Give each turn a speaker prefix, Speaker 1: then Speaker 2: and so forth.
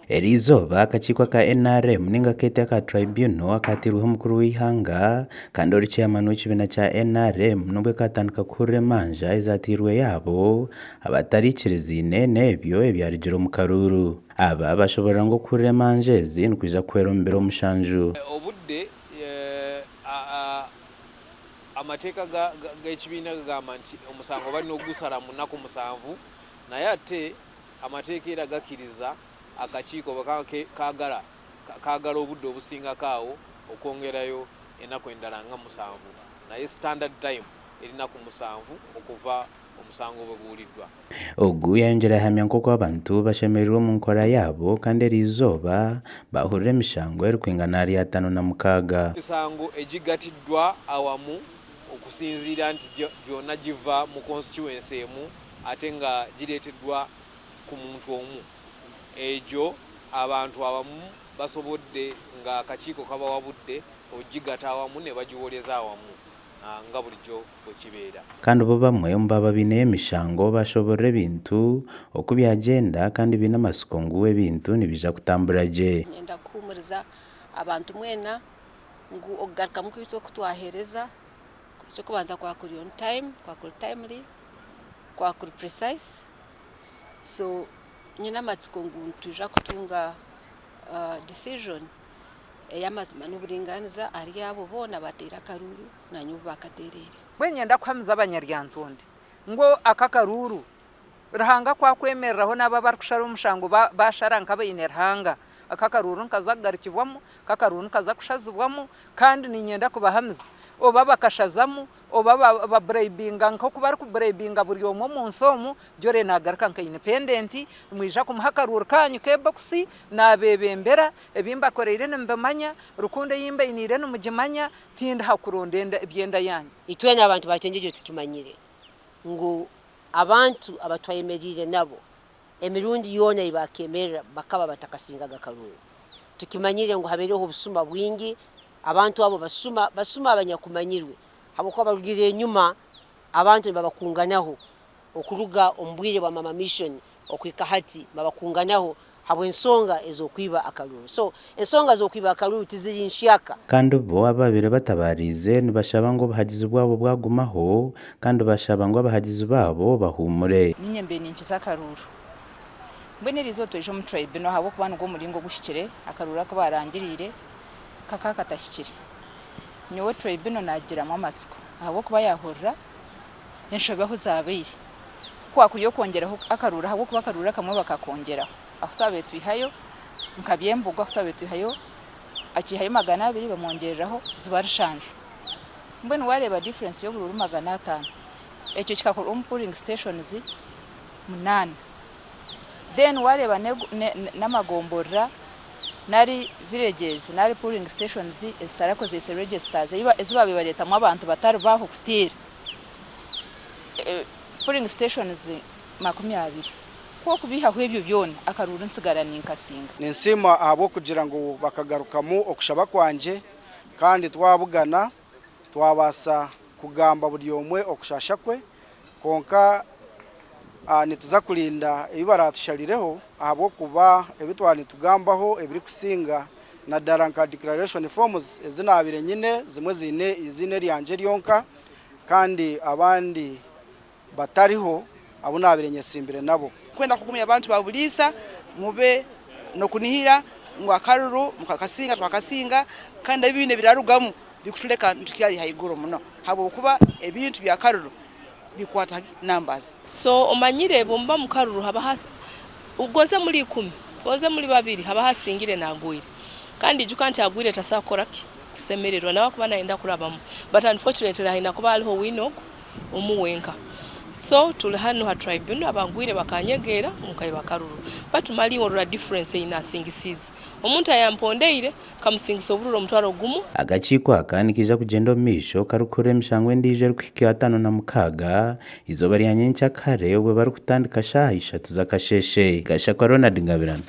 Speaker 1: Erizoba akakiiko ka NRM ninga kete ka tribunal akatirweho omukuru w'ihanga kandi ori chairman w'ekibiina kya NRM nubwo katandika kuhurira emanja ezatirwe yabo abatarikiriziine n'ebyo ebyarugire omu karuru. Aba bashobora ngo kuhurira emanja ezi nikwija kuhwera omu biro mushanju.
Speaker 2: Obudde amateeka g'ekibiina gagamba nti omusango balina ogusala mu nnaku 7 naye ate amateeka era gakkiriza akakiiko kaagala obudde obusingakaawo okwongerayo ennaku endala nga 7 naye standard time erinaku 7 okuva omusango bwe guwuliddwa.
Speaker 1: Ogu yayongera ahamya nk'oku abantu bashemereirwe mu nkora yaabo kandi Eriizooba bahurira emishango erikwingana ahari 56.
Speaker 2: Emisango egigatiddwa awamu okusinziira nti gyonna giva mu constituency emu ate nga gireeteddwa ku muntu omu. Egyo abantu abamu basobodde nga akakiiko kabawabudde ogigata awamu ne bagiwoleza awamu nga bulijjo bwe kibeera.
Speaker 1: Kandi bo bamwe mu baba biine emishango bashoborera ebintu oku byagenda kandi biine amasiko ngu ebintu nibija kutambura gye.
Speaker 3: Nyenda kuhumuriza abantu mwena ngu okugarukamu kwaitu okutwahereza kyo kubanza kwakuri on time, kwakuri timely, kwakuri precise. So nyina amatsiko ngu tuja kutunga decision ey'amazima n'oburinganiza ari abo boona bateera akaruru nanyu bakaterere.
Speaker 4: Bwe nyenda kuhamiza abanyaryantonde ngo akakaruru Ruhanga kwakwemereraho n'aba barikushara omushango bashara nkabaine Ruhanga akakaruru nkazagarukibwamu kakaruru nkaza kushazibwamu kandi ninyenda kubahamiza oba bakashazamu oba babribinga nko bari kubribinga buri omwe mu nsomu jore nagaruka nka independent mwija kumuhakaruru kanyu keboxi nabebembera ebimba koreire nembamanya rukunde yimba inire numugimanya tinda hakurondenda ebyenda yanyu.
Speaker 5: Itwe n'abantu batengeje tukimanyire ngo abantu abatwayemerire nabo emirundi yona ibakemerera bakaba batakasinga gakaruru tukimanyire ngo habereho obusuma bwingi abantu abo basuma abanyakumanyirwe habo kwa barugire nyuma abantu babakunganaho okuruga ombwire wa mama mission okwika hati babakunganaho habo ensonga ezokwiba akaruru. So ensonga zokwiba akaruru tiziri nshaka
Speaker 1: kandi bo ababire batabarize nibashaba ngo bahagizi bwabo bwagumaho kandi bashaba ngo abahagizi babo bahumure.
Speaker 6: Ninyembe ninkiza akaruru mbene rizo tweje mu tribe no habo kubana ngo muringo gushikire akarura ko barangirire kakatashikire nyowe tribe no nagira mu amatsiko habo kuba yahorra enshobaho zabiri kwa kuriyo kongeraho akarura habo kuba akarura kamwe bakakongeraho afutabe twihayo nkabyembugo afutabe twihayo akihayo 200 bamwongereraho zibarishanje mbene wareba difference yo bururu 500 ekyo kikakora pooling stations 8 then wareba n'amagombora nari villages nari pooling stations estarako zese registers eziba bibareta mu abantu batari baho kutira pooling stations 20 ko kubiha hwebyo byona akaruru nsigara ninkasinga
Speaker 7: ninsima abo kugira ngo bakagarukamu okushaba kwanje kandi twabugana twabasa kugamba buri omwe okushasha kwe konka nituza kulinda ebibaratushalirireho abo kuba ebitwani tugambaho ebiri kusinga na daranka declaration forms ezinabire nyine zimwe izine ryanje ryonka kandi abandi batariho abo nabire nyesimbire nabo
Speaker 8: kwenda kugumya abantu babulisa mube no kunihira ngo akaruru mukakasinga twakasinga kandi ebine birarugamu bikutuleka ntukiyali haiguru muno habo kuba ebintu bya karuru bikwata numbers.
Speaker 9: So omanyire bomba mu karuru haba hasi ugoze muri 10 ugoze muri 2 haba hasingire nagwire kandi jukanti agwire tasakoraki kusemererwa nawe kuba naenda kurabamu but unfortunately haina kuba aliho wino umuwenka. So tuli hano ha tribunal abangwire bakanyegera mukayiba karuru but mali orura difference ina singisize omuntu ayampondeire kamusingiso obururo omutwaro gumu.
Speaker 1: Agakiiko akanikija kugenda omisho karukure emishango ndije rukiki 56 izoba lya nyencha kare obwe bari kutandika shaha 3 zakasheshe gashakwa Ronald Ngabirano.